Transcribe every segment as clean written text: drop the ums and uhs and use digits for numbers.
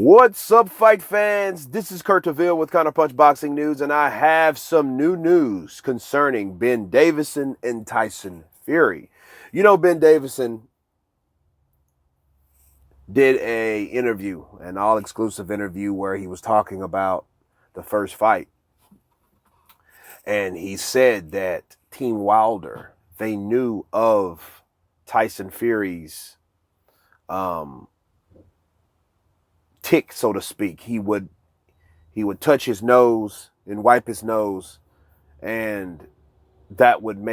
What's up, fight fans? This is Kurt Taville with Counterpunch Boxing News, and I have some new news concerning Ben Davidson and Tyson Fury. You know, Ben Davidson did an all-exclusive interview where he was talking about the first fight. And he said that Team Wilder, they knew of Tyson Fury's tick, so to speak. He would touch his nose and wipe his nose, and that would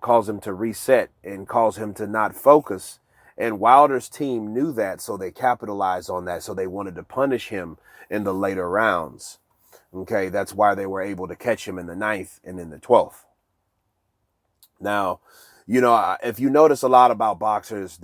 cause him to reset and cause him to not focus. And Wilder's team knew that, so they capitalized on that. So they wanted to punish him in the later rounds. Okay, that's why they were able to catch him in the 9th and in the 12th. Now, you know, if you notice a lot about boxers,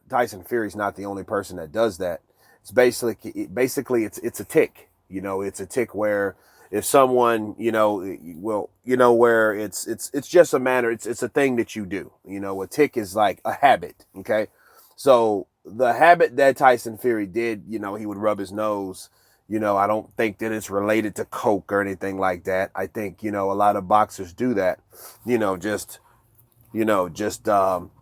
Tyson Fury's not the only person that does that. It's basically it's a tick. You know, it's a tick where if someone, where it's just a manner, it's a thing that you do. You know, a tick is like a habit. Okay, so the habit that Tyson Fury did, you know, he would rub his nose. You know, I don't think that it's related to coke or anything like that. I think, you know, a lot of boxers do that.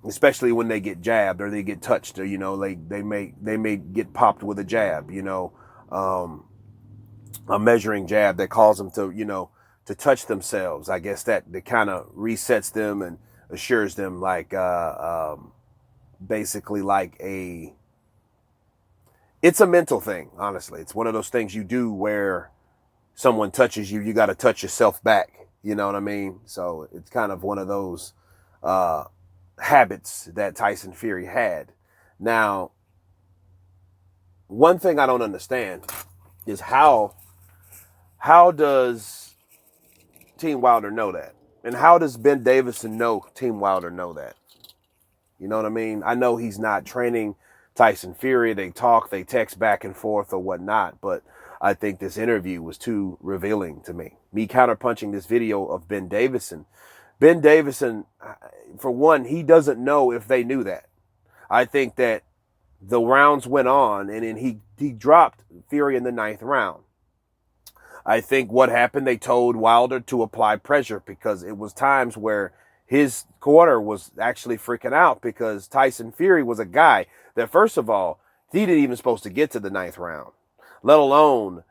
Especially when they get jabbed or they get touched, or, you know, they may get popped with a jab, a measuring jab that causes them to touch themselves. I guess that kind of resets them and assures them basically it's a mental thing, honestly. It's one of those things you do where someone touches you, you got to touch yourself back. You know what I mean? So it's kind of one of those habits that Tyson Fury had. Now, one thing I don't understand is how does Team Wilder know that? And how does Ben Davidson know Team Wilder know that? You know what I mean? I know he's not training Tyson Fury. They talk, they text back and forth or whatnot, but I think this interview was too revealing to me. Me counterpunching this video of Ben Davidson. Ben Davidson, for one, he doesn't know if they knew that. I think that the rounds went on, and then he dropped Fury in the 9th round. I think what happened, they told Wilder to apply pressure because it was times where his corner was actually freaking out because Tyson Fury was a guy that, first of all, he didn't even supposed to get to the 9th round, let alone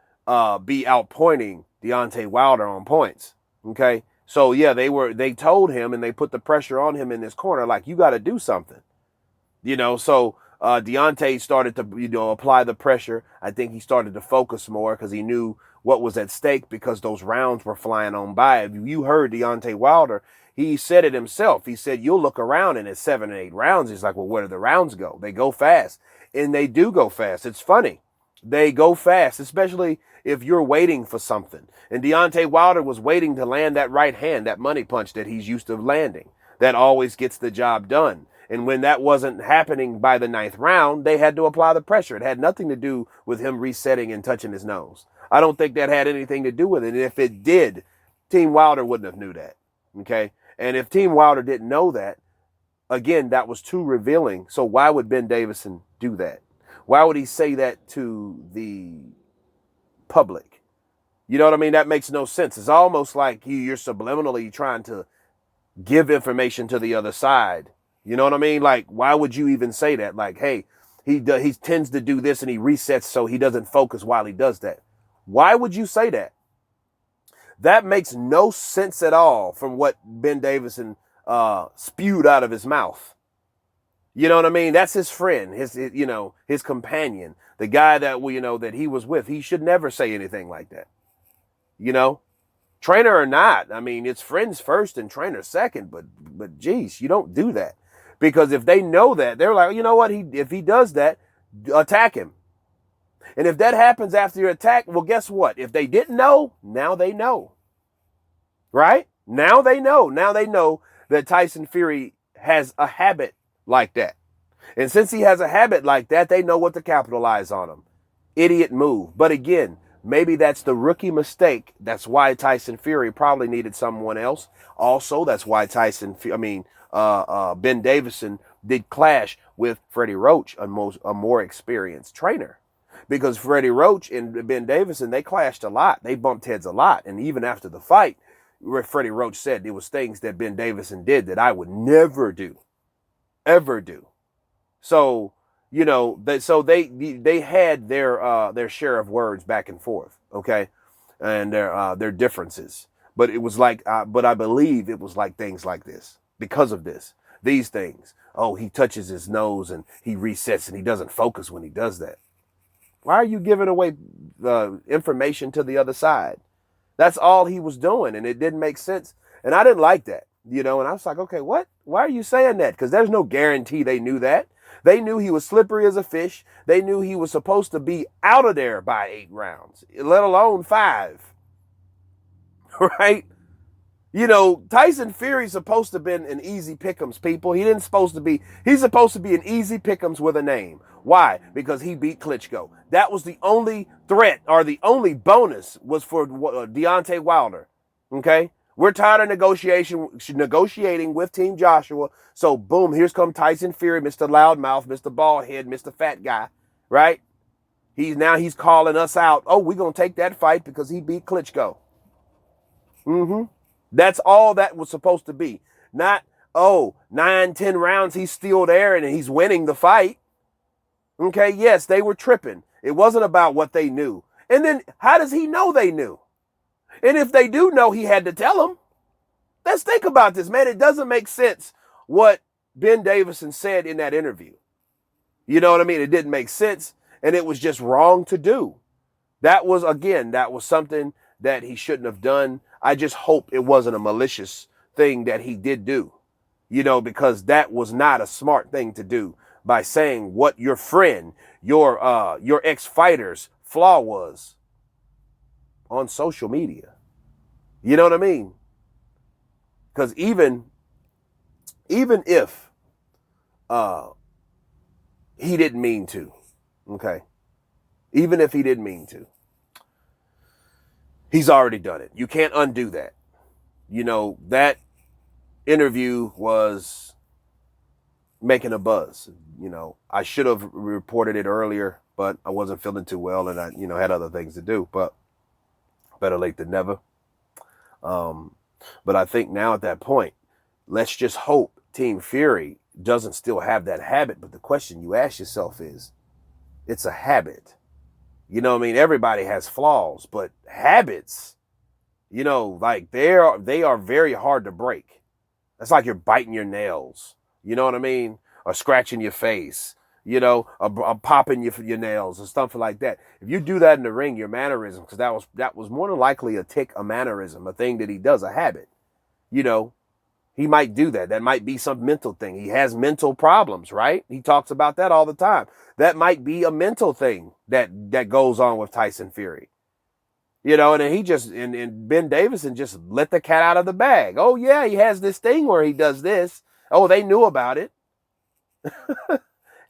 be outpointing Deontay Wilder on points. Okay? So yeah, they told him and they put the pressure on him in this corner, like, you got to do something. You know, so Deontay started to, apply the pressure. I think he started to focus more because he knew what was at stake because those rounds were flying on by. If you heard Deontay Wilder, he said it himself. He said, you'll look around and it's 7 or 8 rounds. He's like, well, where do the rounds go? They go fast. And they do go fast. It's funny. They go fast, especially if you're waiting for something. And Deontay Wilder was waiting to land that right hand, that money punch that he's used to landing. That always gets the job done. And when that wasn't happening by the 9th round, they had to apply the pressure. It had nothing to do with him resetting and touching his nose. I don't think that had anything to do with it. And if it did, Team Wilder wouldn't have knew that. Okay? And if Team Wilder didn't know that, again, that was too revealing. So why would Ben Davidson do that? Why would he say that to the public? You know what I mean? That makes no sense. It's almost like you're subliminally trying to give information to the other side. You know what I mean? Like, why would you even say that? Like, hey, he tends to do this and he resets so he doesn't focus while he does that. Why would you say that? That makes no sense at all from what Ben Davidson spewed out of his mouth. You know what I mean? That's his friend, his companion, the guy that that he was with. He should never say anything like that. You know, trainer or not. I mean, it's friends first and trainer second. But geez, you don't do that, because if they know that, they're like, you know what? If he does that, attack him. And if that happens after your attack, well, guess what? If they didn't know, now they know. Right? Now they know. Now they know that Tyson Fury has a habit like that. And since he has a habit like that, they know what to capitalize on him. Idiot move. But again, maybe that's the rookie mistake. That's why Tyson Fury probably needed someone else. Also, that's why Ben Davidson did clash with Freddie Roach, a more experienced trainer. because Freddie Roach and Ben Davidson, they clashed a lot. They bumped heads a lot. And even after the fight, Freddie Roach said there was things that Ben Davidson did that I would never do, ever do. So, you know, they had their share of words back and forth, okay, and their differences. But it was like, but I believe it was like things like this because of these things. Oh, he touches his nose and he resets and he doesn't focus when he does that. Why are you giving away information to the other side? That's all he was doing, and it didn't make sense. And I didn't like that, you know, and I was like, okay, what? Why are you saying that? Because there's no guarantee they knew that. They knew he was slippery as a fish. They knew he was supposed to be out of there by 8 rounds, let alone 5. Right? You know, Tyson Fury's supposed to have been an easy pick'ems, people. He's supposed to be an easy pick'ems with a name. Why? Because he beat Klitschko. That was the only threat, or the only bonus was for Deontay Wilder. Okay? We're tired of negotiating with Team Joshua. So boom, here's come Tyson Fury, Mr. Loudmouth, Mr. Baldhead, Mr. Fat Guy, right? He's calling us out. Oh, we're gonna take that fight because he beat Klitschko. That's all that was supposed to be. Not, 9-10 rounds, he's still there and he's winning the fight. Okay, yes, they were tripping. It wasn't about what they knew. And then how does he know they knew? And if they do know, he had to tell them. Let's think about this, man. It doesn't make sense what Ben Davidson said in that interview. You know what I mean? It didn't make sense, and it was just wrong to do. That was something that he shouldn't have done. I just hope it wasn't a malicious thing that he did do, you know, because that was not a smart thing to do by saying what your friend, your ex-fighter's flaw was on social media. You know what I mean? Because even if he didn't mean to, okay, even if he didn't mean to, he's already done it. You can't undo that. You know, that interview was making a buzz. You know, I should have reported it earlier, but I wasn't feeling too well and I, had other things to do, but better late than never. But I think now at that point, let's just hope Team Fury doesn't still have that habit. But the question you ask yourself is, it's a habit. You know what I mean? Everybody has flaws, but habits, like they are very hard to break. That's like you're biting your nails. You know what I mean? Or scratching your face, or popping your nails or something like that. If you do that in the ring, your mannerism, because that was more than likely a tick, a mannerism, a thing that he does, a habit. He might do that. That might be some mental thing. He has mental problems, right? He talks about that all the time. That might be a mental thing that goes on with Tyson Fury. And then and Ben Davidson just let the cat out of the bag. Oh yeah, he has this thing where he does this. Oh, they knew about it.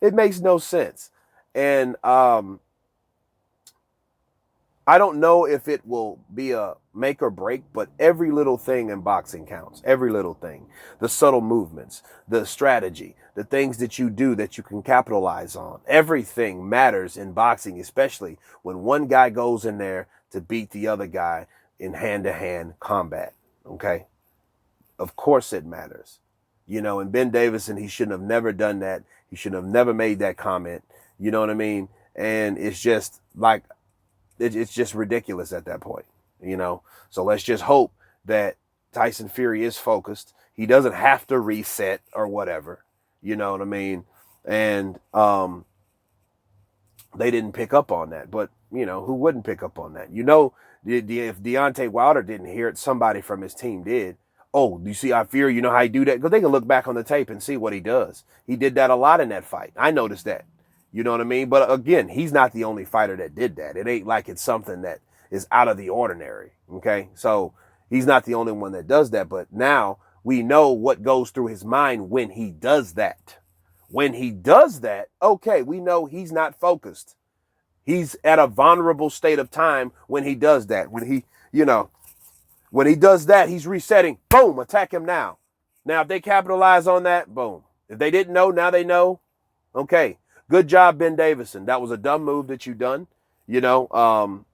It makes no sense. And I don't know if it will be a make or break, but every little thing in boxing counts. Every little thing. The subtle movements, the strategy, the things that you do that you can capitalize on. Everything matters in boxing, especially when one guy goes in there to beat the other guy in hand-to-hand combat. Okay? Of course it matters. And Ben Davidson, he shouldn't have never done that. He should have never made that comment. You know what I mean? And it's just like, it's just ridiculous at that point, So let's just hope that Tyson Fury is focused. He doesn't have to reset or whatever. You know what I mean? And they didn't pick up on that. But, who wouldn't pick up on that? If Deontay Wilder didn't hear it, somebody from his team did. Oh, do you see how Fury, you know how he do that? Because they can look back on the tape and see what he does. He did that a lot in that fight. I noticed that. You know what I mean? But again, he's not the only fighter that did that. It ain't like it's something that is out of the ordinary. Okay? So he's not the only one that does that. But now we know what goes through his mind when he does that. When he does that, okay, we know he's not focused. He's at a vulnerable state of time when he does that. When he does that, he's resetting. Boom, attack him now. Now, if they capitalize on that, boom. If they didn't know, now they know. Okay, Good job, Ben Davidson. That was a dumb move that you done. You know,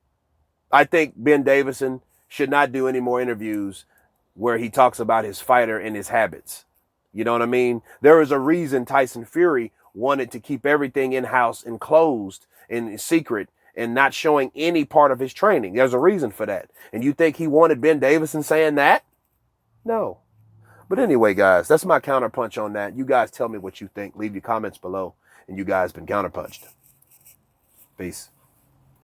I think Ben Davidson should not do any more interviews where he talks about his fighter and his habits. You know what I mean? There is a reason Tyson Fury wanted to keep everything in-house and closed and secret and not showing any part of his training. There's a reason for that. And you think he wanted Ben Davidson saying that? No. But anyway, guys, that's my counterpunch on that. You guys tell me what you think. Leave your comments below. And you guys been counterpunched. Peace.